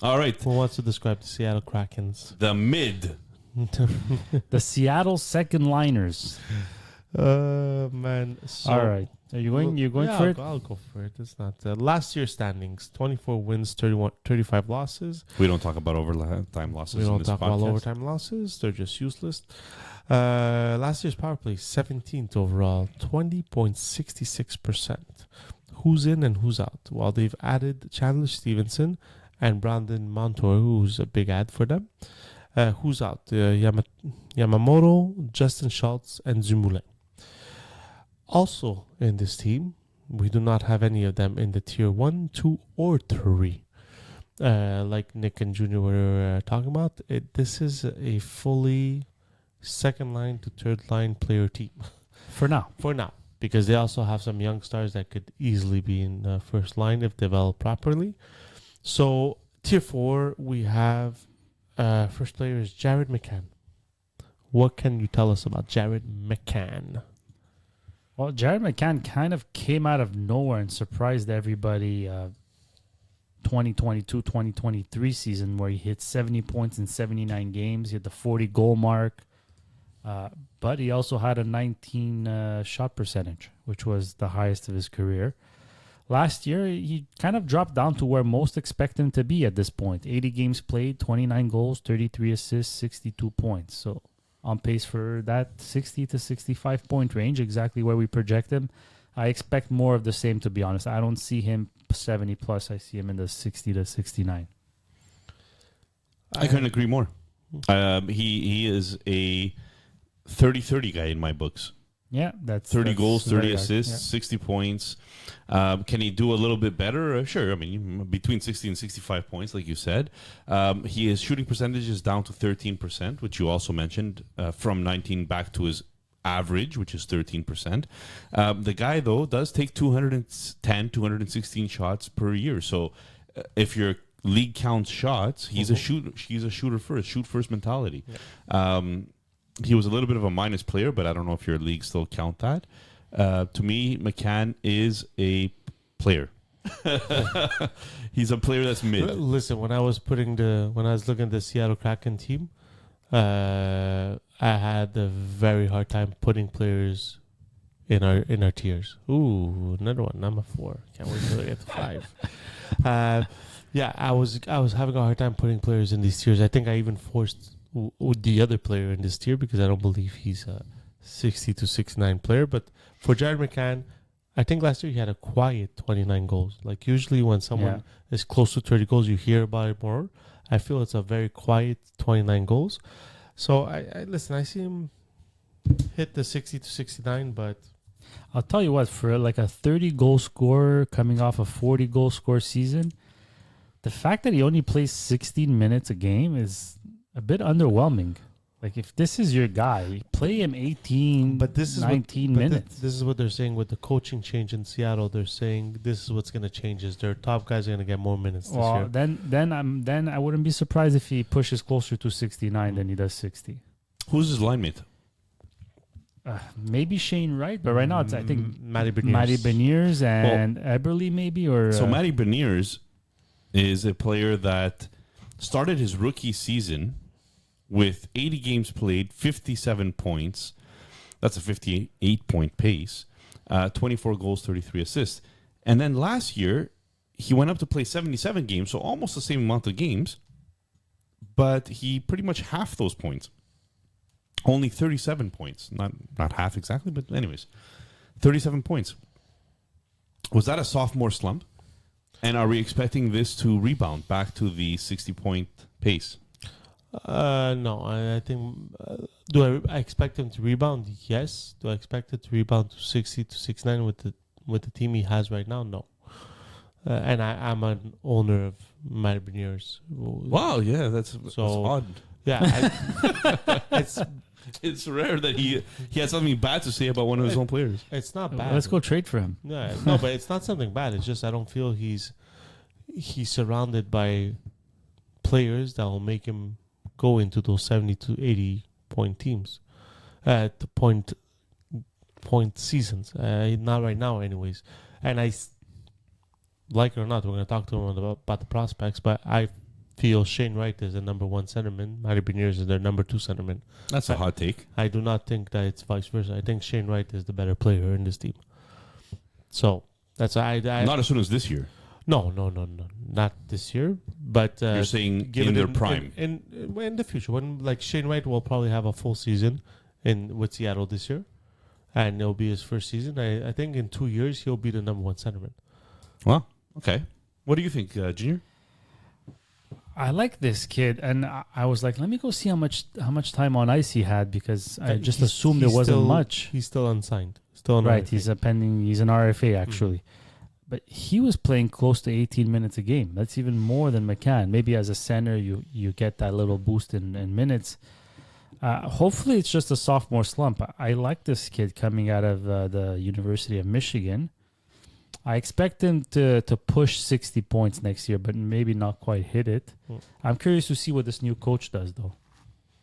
All right. Who wants to describe the Seattle Krakens? The mid. The Seattle second liners. Man. So, All right. Are you going? You're going for it? I'll go for it. It's not last year's standings: 24 wins, 35 losses. We don't talk about overtime losses. We don't in this talk podcast. about overtime losses. They're just useless. Last year's power play, 17th overall, 20.66%. Who's in and who's out? Well, they've added Chandler Stevenson and Brandon Montour, who's a big ad for them. Who's out? Yamamoto, Justin Schultz, and Dumoulin. Also in this team, we do not have any of them in the tier 1, 2, or 3. Like Nick and Junior were talking about, this is a fully second line to third line player team. For now. For now. Because they also have some young stars that could easily be in the first line if developed properly. So, tier 4, we have first player is Jared McCann. What can you tell us about Jared McCann? Well, Jared McCann kind of came out of nowhere and surprised everybody 2022-2023 season where he hit 70 points in 79 games. He hit the 40-goal mark. But he also had a 19 shot percentage, which was the highest of his career. Last year, he kind of dropped down to where most expect him to be at this point. 80 games played, 29 goals, 33 assists, 62 points. So on pace for that 60 to 65 point range, exactly where we project him. I expect more of the same, to be honest. I don't see him 70 plus. I see him in the 60 to 69. I couldn't agree more. He is a 30-30 guy in my books. Yeah, that's 30 goals, 30 very assists, hard, 60 points. Can he do a little bit better? Sure. I mean, between 60 and 65 points, like you said. His shooting percentage is down to 13%, which you also mentioned, from 19 back to his average, which is 13%. The guy, though, does take 210, 216 shots per year. So if your league counts shots, he's a shooter. He's a shooter first, shoot first mentality. Yeah. He was a little bit of a minus player, but I don't know if your league still count that. To me, McCann is a player. He's a player that's mid. Listen, when I was looking at the Seattle Kraken team, I had a very hard time putting players in our tiers. Ooh, another one, number 4. Can't wait till I get to 5. Yeah, I was having a hard time putting players in these tiers. I think I even forced the other player in this tier because I don't believe he's a 60 to 69 player. But for Jared McCann, I think last year he had a quiet 29 goals. Like usually when someone is close to 30 goals, you hear about it more. I feel it's a very quiet 29 goals. So I listen, I see him hit the 60 to 69, but I'll tell you what, for like a 30-goal scorer coming off a 40-goal score season, the fact that he only plays 16 minutes a game is a bit underwhelming. Like, if this is your guy, play him 18, but this is 19 minutes. This is what they're saying with the coaching change in Seattle. They're saying this is what's going to change. Is their top guys are going to get more minutes this year. Then I wouldn't be surprised if he pushes closer to 69 than he does 60. Who's his line mate? Maybe Shane Wright, but right now it's, I think, Matty Beniers and Eberle maybe. So Matty Beniers is a player that started his rookie season with 80 games played, 57 points. That's a 58-point pace. 24 goals, 33 assists. And then last year, he went up to play 77 games, so almost the same amount of games, but he pretty much half those points. Only 37 points. Not half exactly, but anyways. 37 points. Was that a sophomore slump? And are we expecting this to rebound back to the 60-point pace? No, I think. Do I expect him to rebound? Yes. Do I expect it to rebound to 60 to 69 with the team he has right now? No. And I'm an owner of Matty Beniers. Wow, yeah, that's odd. Yeah, it's rare that he has something bad to say about one of his own players. It's not bad. Let's go trade for him. Yeah, no, but it's not something bad. It's just I don't feel he's surrounded by players that will make him go into those 70 to 80 point teams, at the point seasons. Not right now, anyways. And I like it or not, we're going to talk to him about the prospects. But I feel Shane Wright is the number one centerman. Matty Beniers is their number two centerman. That's a hot take. I do not think that it's vice versa. I think Shane Wright is the better player in this team. So that's I Not as soon as this year. no, not this year. But You're saying give in it their prime. in the future, when like Shane Wright will probably have a full season with Seattle this year, and it'll be his first season. I think in 2 years he'll be the number one centerman. Well, okay. What do you think, Junior? I like this kid, and I was like, let me go see how much time on ice he had, because I just assumed there wasn't much. He's still unsigned. Still on Right, RFA. he's an RFA actually. But he was playing close to 18 minutes a game. That's even more than McCann. Maybe as a center, you get that little boost in minutes. Hopefully, it's just a sophomore slump. I like this kid coming out of the University of Michigan. I expect him to push 60 points next year, but maybe not quite hit it. I'm curious to see what this new coach does, though.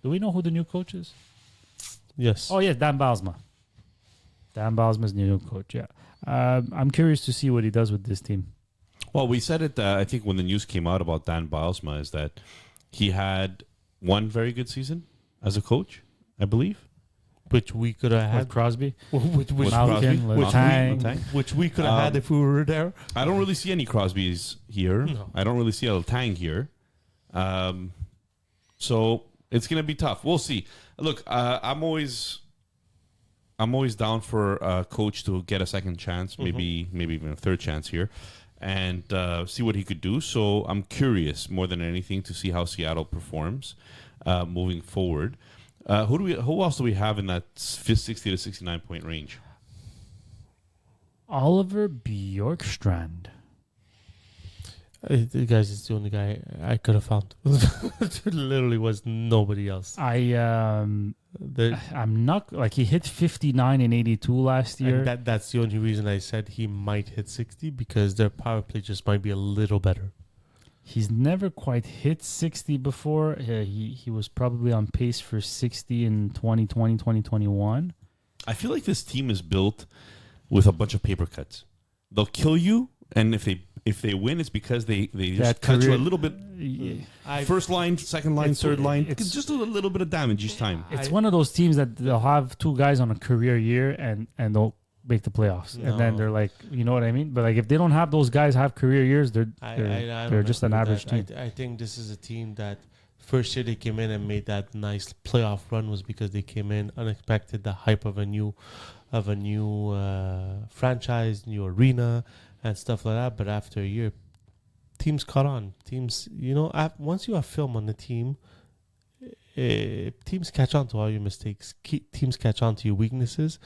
Do we know who the new coach is? Yes. Oh, yes, Dan Bylsma. Dan Bylsma's new coach, yeah. I'm curious to see what he does with this team. Well, we said it, I think, when the news came out about Dan Bylsma, is that he had one very good season as a coach, I believe. Which we could have With had. Crosby, Which Malkin, Letang. Letang. which we could have had if we were there. I don't really see any Crosbys here. No. I don't really see a Letang here. So it's going to be tough. We'll see. Look, I'm always down for a coach to get a second chance, maybe even a third chance here, and see what he could do. So I'm curious more than anything to see how Seattle performs moving forward. Who else do we have in that 60 to 69 point range? Oliver Bjorkstrand. The guys is the only guy I could have found. There literally was nobody else. I'm not like, he hit 59 and 82 last year. And that's the only reason I said he might hit 60, because their power play just might be a little better. He's never quite hit 60 before. He was probably on pace for 60 in 2020, 2021. I feel like this team is built with a bunch of paper cuts. They'll kill you, and if they win, it's because they just cut you a little bit. First line, second line, third line. It's just a little bit of damage each time. It's one of those teams that they'll have two guys on a career year and they'll make the playoffs. No. And then they're like, you know what I mean? But like, if they don't have those guys have career years, I they're don't just an agree with average that. team. I think this is a team that first year they came in and made that nice playoff run was because they came in unexpected, the hype of a new franchise, new arena, and stuff like that. But after a year, teams caught on. Teams, once you have film on the team, teams catch on to all your mistakes. Teams catch on to your weaknesses.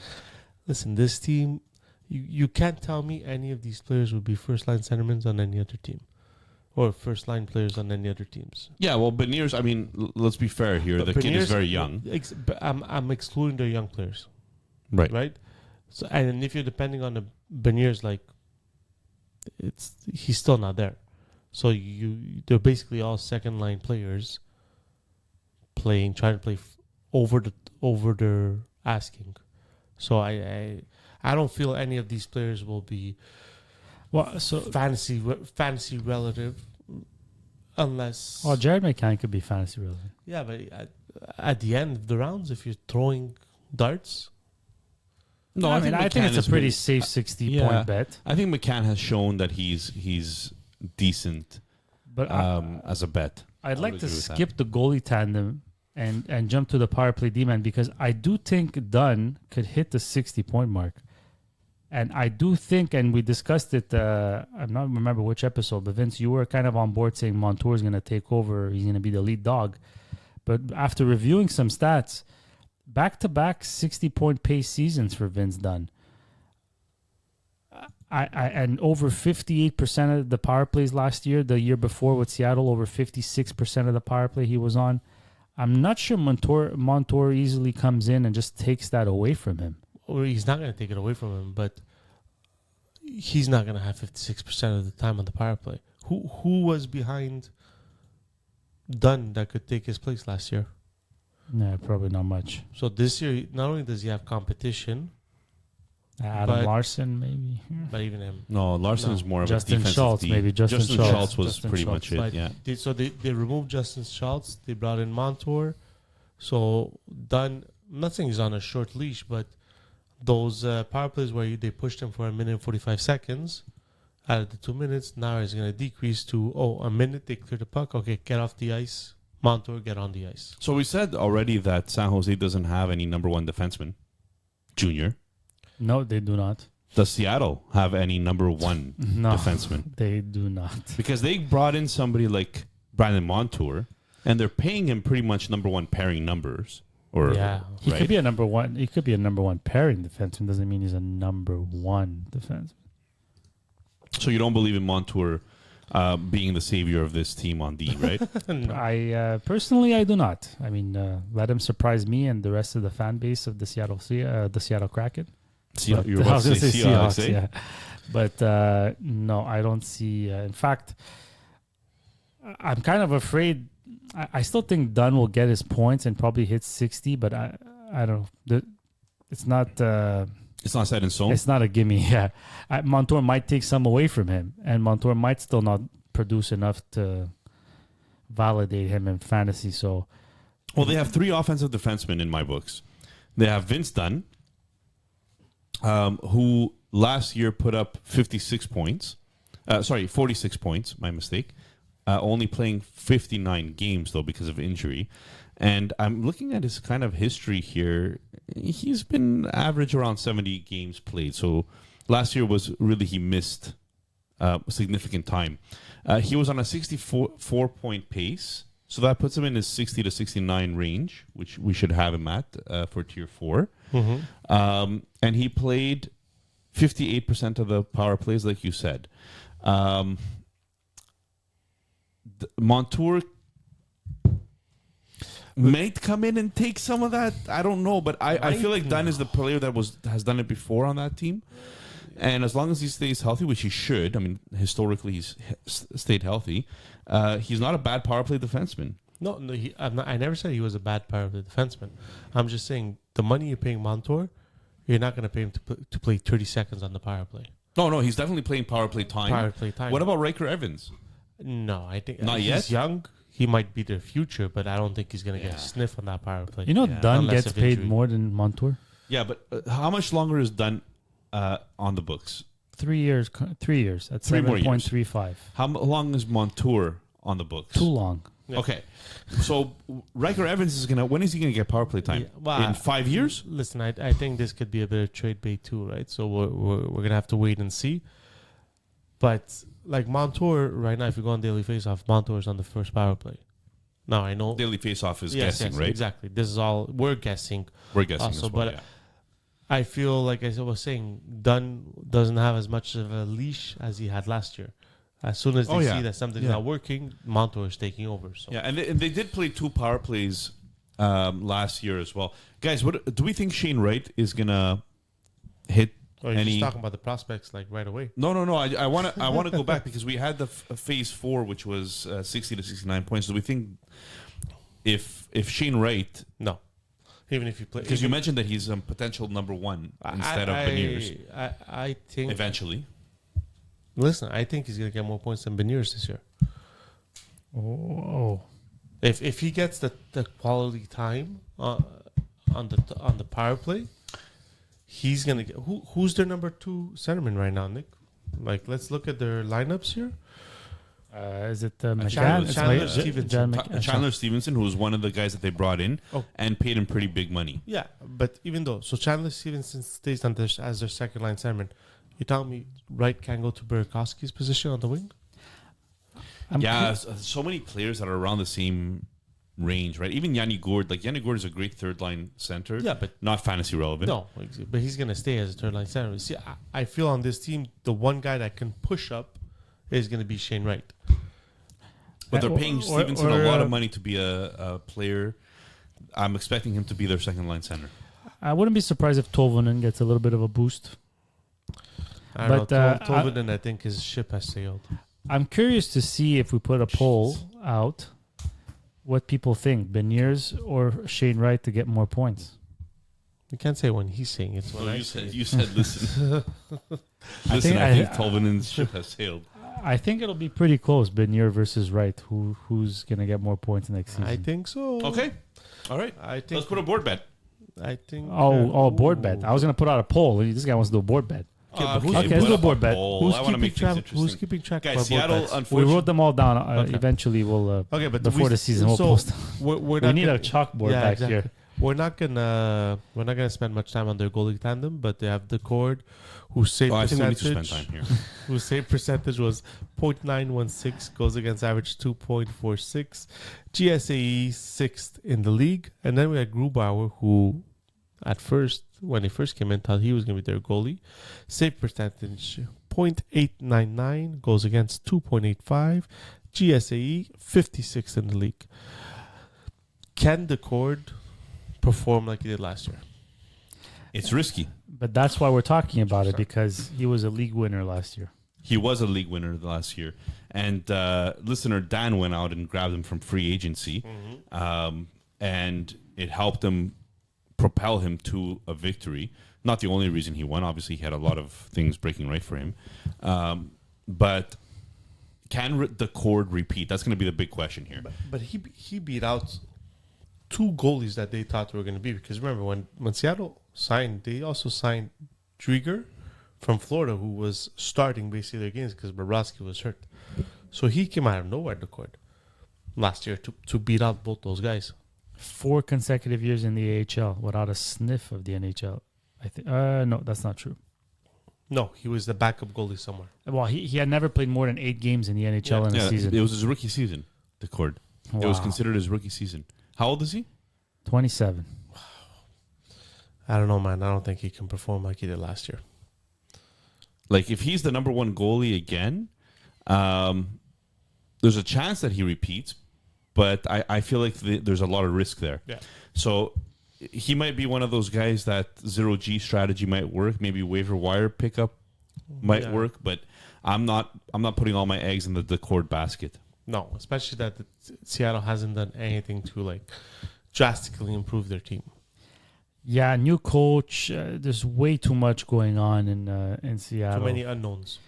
Listen, this team, you can't tell me any of these players would be first-line centermen on any other team, or first-line players on any other teams. Yeah, well, Beniers, I mean, let's be fair here. But The kid is Beniers- very young. But I'm excluding their young players, Right. right? So, and if you're depending on the Beniers, like, he's still not there. So they're basically all second-line players trying to play over their asking. So I don't feel any of these players will be fantasy relative, unless. Well, Jared McCann could be fantasy relevant. Yeah, but at the end of the rounds, if you're throwing darts, No, I think McCann it's a has pretty been- safe 60 yeah. point bet. I think McCann has shown that he's decent But as a bet. I'd I like would to agree with that. skip the goalie tandem and jump to the power play D-man, because I do think Dunn could hit the 60-point mark. And I do think, and we discussed it, I'm not remember which episode, but Vince, you were kind of on board saying Montour's going to take over. He's going to be the lead dog. But after reviewing some stats, back-to-back 60-point pace seasons for Vince Dunn. And over 58% of the power plays last year. The year before with Seattle, over 56% of the power play he was on. I'm not sure Montour easily comes in and just takes that away from him. or he's not going to take it away from him, but he's not going to have 56% of the time on the power play. Who was behind Dunn that could take his place last year? No, probably not much. So this year, not only does he have competition, Adam But- Larson, maybe. But even him. No, Larson No. is more of Justin a defensive Schultz, D. maybe. Justin Schultz was Justin pretty Schultz. much it. But Yeah. they removed Justin Schultz. They brought in Montour. So Dunn, I'm not saying he's on a short leash, but those power plays where they pushed him for a minute and 45 seconds out of the 2 minutes, now it's going to decrease to, a minute, they clear the puck. Okay, get off the ice. Montour, get on the ice. So we said already that San Jose doesn't have any number one defenseman, junior. No, they do not. Does Seattle have any number one No, defenseman? they do not. Because they brought in somebody like Brandon Montour, and they're paying him pretty much number one pairing numbers. Or Yeah. He right? could be a number one. He could be a number one pairing defenseman. Doesn't mean he's a number one defenseman. So you don't believe in Montour being the savior of this team on D, right? I personally, I do not. I mean, let him surprise me and the rest of the fan base of the Seattle Kraken. You're But- about I was to gonna say Seahawks, eh? yeah. But no, I don't see. In fact, I'm kind of afraid. I still think Dunn will get his points and probably hit 60, but I don't know. It's not. It's not set in stone. It's not a gimme. Yeah, Montour might take some away from him, and Montour might still not produce enough to validate him in fantasy. So, Well, they have three offensive defensemen in my books. They have Vince Dunn, who last year put up 46 points. 46 points. My mistake. Only playing 59 games, though, because of injury. And I'm looking at his kind of history here. He's been average around 70 games played. So last year was really, he missed significant time. He was on a 64-point pace. So that puts him in his 60 to 69 range, which we should have him at for Tier 4. Mm-hmm. And he played 58% of the power plays, like you said. Montour might come in and take some of that. I don't know, but I feel like Dunn is the player that has done it before on that team. And as long as he stays healthy, which he should, I mean, historically he's stayed healthy, he's not a bad power play defenseman. No, I never said he was a bad power play defenseman. I'm just saying the money you're paying Montour, you're not going to pay him to play 30 seconds on the power play. No, he's definitely playing power play time. Power play time. What about Riker Evans? No, I think Not he's yet? young. He might be their future, but I don't think he's going to get Yeah. a sniff on that power play. you know, Yeah. Dunn Unless gets of paid injury. more than Montour. Yeah, but how much longer is Dunn on the books? 3 years. 3 years at 3 more years. 7.35. How long is Montour on the books? Too long. Yeah. Okay, so Riker Evans is gonna. When is he gonna get power play time? Yeah, well, In 5 years? Listen, I think this could be a bit of trade bait too, right? So we're going to have to wait and see. But like Montour, right now, if you go on daily faceoff, Montour is on the first power play. Now, I know. Daily face-off is Yes, guessing, yes, right? Exactly. This is all, we're guessing. We're guessing Also, as well. but Yeah. I feel like I was saying, Dunn doesn't have as much of a leash as he had last year. As soon as they Oh, yeah. see that something's Yeah. not working, Montour is taking over. So Yeah, and they did play 2 power plays last year as well. Guys, what do we think Shane Wright is gonna hit? Or you're any? just talking about the prospects like right away. No. I want to go back because we had the phase 4, which was 60 to 69 points. Do we think if Shane Wright, No, even if you play, because you mentioned that he's a potential number 1 instead of Beniers I think. eventually. Listen, I think he's gonna get more points than Beniers this year. Oh. If he gets the quality time on the power play, he's gonna get. Who's their number 2 centerman right now, Nick? Like, let's look at their lineups here. Is it Chandler- McGann? It's Chandler J- Stevenson. John Mc- Chandler Stevenson, who was one of the guys that they brought in Oh. and paid him pretty big money. Yeah, but even though Chandler Stevenson stays on as their second line centerman, you tell me Wright can go to Burakovsky's position on the wing? I'm Yeah, cu- so many players that are around the same range, right? Even Yanni Gourde. Like, Yanni Gourde is a great third line center. Yeah, but not fantasy relevant. no, but he's gonna stay as a third line center. See, I feel on this team the one guy that can push up is gonna be Shane Wright. But they're Or- paying or- Stevenson or, a lot of money to be a player. I'm expecting him to be their second line center. I wouldn't be surprised if Tolvanen gets a little bit of a boost. I don't But, know. Tolvanen, I think his ship has sailed. I'm curious to see if we put a poll out, what people think, Beniers or Shane Wright to get more points. You can't say when he's saying it. It's when No, I you say said, it. you said, listen. I Listen, think- I think Tolvanen's ship has sailed. I think it'll be pretty close. Benier versus Wright. Who's gonna get more points next season? I think so. Okay. All right. I think. Let's put a board bet. I think. Board bet. I was gonna put out a poll. This guy wants to do a board bet. Okay, but who's- Okay, put let's do a up board bet. poll. I want to make things Who's interesting. keeping track Guys, of our Seattle, board bets? We unfortunately. wrote them all down. Okay. Eventually, we'll. Okay, but Before the season, we'll so post. We're We not need gonna, a chalkboard yeah, back exactly. here. We're not gonna spend much time on their goalie tandem, but they have the cord, whose save Oh, I think we need to percentage, spend time here. whose save percentage was .916, goals against average 2.46, GSAE sixth in the league, and then we had Grubauer, who at first, when he first came in, thought he was gonna be their goalie, save percentage .899, goals against 2.85, GSAE 56th in the league. Can the cord perform like he did last year? It's risky. But that's why we're talking about it, because he was a league winner last year. He was a league winner the last year. And listener Dan went out and grabbed him from free agency. And it helped him propel him to a victory. Not the only reason he won. Obviously, he had a lot of things breaking right for him. But can the cord repeat? That's going to be the big question here. But he beat out two goalies that they thought were going to be. Because remember, when Seattle signed, they also signed Drieger from Florida, who was starting basically their games because Bobrovsky was hurt. So he came out of nowhere at the court last year to beat out both those guys. 4 consecutive years in the AHL without a sniff of the NHL. I think. No, that's not true. No, he was the backup goalie somewhere. Well, he had never played more than 8 games in the NHL in a season. It was his rookie season, the cord. It was Wow. considered his rookie season. How old is he? 27. I don't know, man. I don't think he can perform like he did last year. Like, if he's the number one goalie again, there's a chance that he repeats, but I feel like there's a lot of risk there. Yeah. So he might be one of those guys that 0G strategy might work. Maybe waiver wire pickup might work, but I'm not putting all my eggs in the cord basket. No, especially that Seattle hasn't done anything to like drastically improve their team. Yeah, new coach. There's way too much going on in Seattle. Too many unknowns.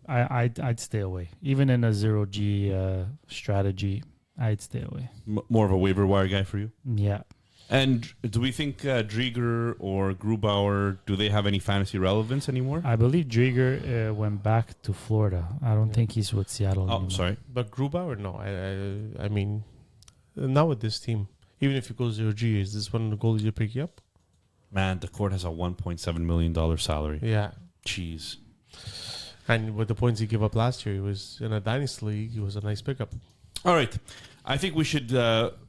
I'd stay away. Even in a 0G strategy, I'd stay away. More of a waiver wire guy for you? Yeah. And do we think Drieger or Grubauer, do they have any fantasy relevance anymore? I believe Drieger went back to Florida. I don't think he's with Seattle Oh, anymore. sorry. But Grubauer, no. I mean, not with this team. Even if you go 0G, is this one of the goalies you're picking up? Man, the court has a $1.7 million salary. Yeah. Jeez. And with the points he gave up last year, he was in a dynasty league. He was a nice pickup. All right. I think we should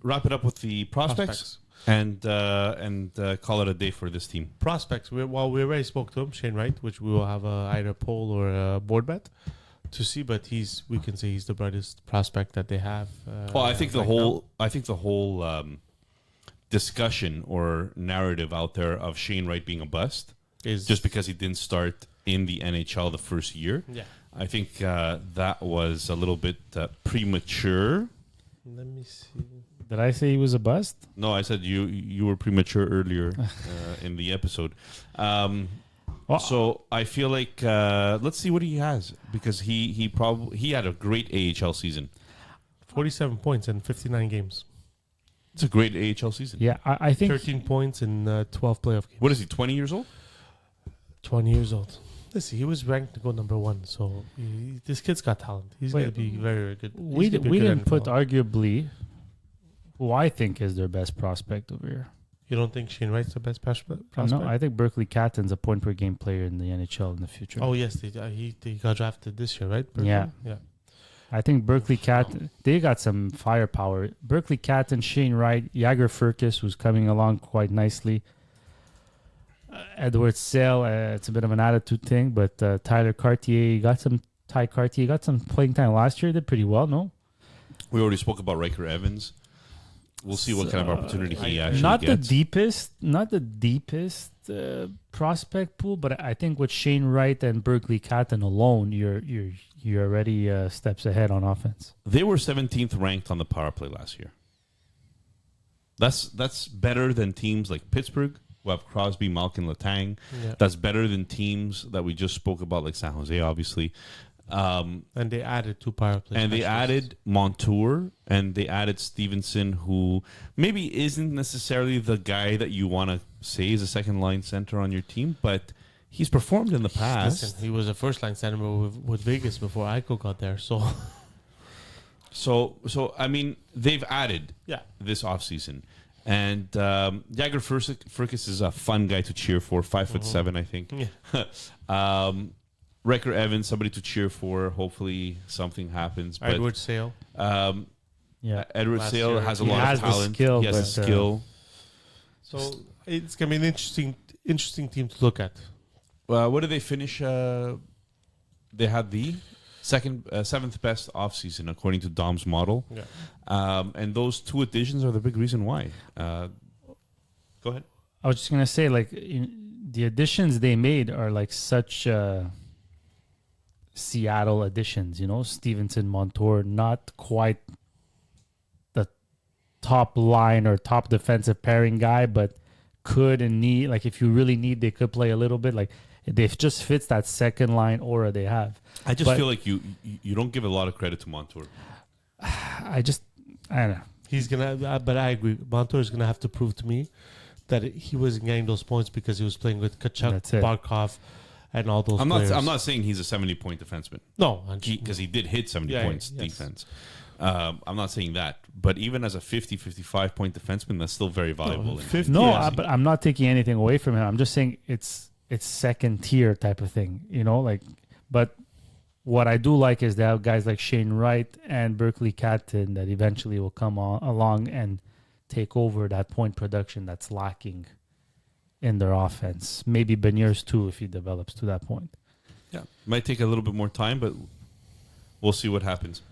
wrap it up with the prospects. And call it a day for this team. Prospects. We already spoke to him, Shane Wright, which we will have either a poll or a board bet to see. But we can say he's the brightest prospect that they have. Well, I think the right whole discussion or narrative out there of Shane Wright being a bust is just because he didn't start in the NHL the first year. Yeah. I think that was a little bit premature. Let me see. Did I say he was a bust? No, I said you were premature earlier in the episode. Well, So I feel like let's see what he has, because he had a great AHL season. 47 points in 59 games. It's a great AHL season. yeah, I think 13 points in 12 playoff games. What is he? 20 years old? 20 years old. Listen, he was ranked to go number 1, so this kid's got talent. He's going to be very, very good. we didn't put arguably who I think is their best prospect over here. You don't think Shane Wright's the best prospect? No, I think Berkeley Catton's a point per game player in the NHL in the future. Oh, yes. He got drafted this year, right? Berkeley? Yeah. Yeah. I think Berkeley Catton, they got some firepower. Berkeley Catton, Shane Wright, Jagger Furcus, who's coming along quite nicely. Edward Sale, it's a bit of an attitude thing, but Ty Cartier got some playing time last year. Did pretty well, no? We already spoke about Riker Evans. We'll see what kind of opportunity he actually Not gets. the deepest prospect pool, but I think with Shane Wright and Berkeley Catton alone, you're already steps ahead on offense. They were 17th ranked on the power play last year. That's better than teams like Pittsburgh, who have Crosby, Malkin, Letang. Yeah. That's better than teams that we just spoke about, like San Jose, obviously. And they added 2 power play And they specialists. added Montour, and they added Stevenson, who maybe isn't necessarily the guy that you want to say is a second-line center on your team, but he's performed in the past. Listen, he was a first line center with Vegas before Eichel got there. So So I mean, they've added yeah, this offseason. And Jagger Furcus is a fun guy to cheer for, 5'7", I think. yeah. Wrecker Evans, somebody to cheer for. Hopefully something happens. But, Edward Sale. Yeah. Edward Last Sale year, has a he lot has of the talent. skill, He has the but, skill. So it's gonna be an interesting team to look at. What did they finish? They had the seventh best offseason according to Dom's model. Yeah. And those 2 additions are the big reason why. Go ahead. I was just gonna say, like, the additions they made are like such Seattle additions. You know, Stevenson, Montour, not quite the top line or top defensive pairing guy, but could and need. Like, if you really need, they could play a little bit. Like, they just fits that second line aura they have. I just But- feel like you don't give a lot of credit to Montour. I don't know. He's gonna, but I agree. Montour is gonna have to prove to me that he wasn't getting those points because he was playing with Kachuk, That's it. Barkov, and all those I'm players. not saying he's a 70-point defenseman No, because he did hit 70 Yeah, points yes. defense. I'm not saying that, but even as a 55-point defenseman, that's still very valuable. 50, No, yeah. but I'm not taking anything away from him. I'm just saying it's second tier type of thing, you know. Like, but what I do like is they have guys like Shane Wright and Berkeley Catton that eventually will come along and take over that point production that's lacking in their offense. Maybe Beniers too, if he develops to that point. Yeah, might take a little bit more time, but we'll see what happens.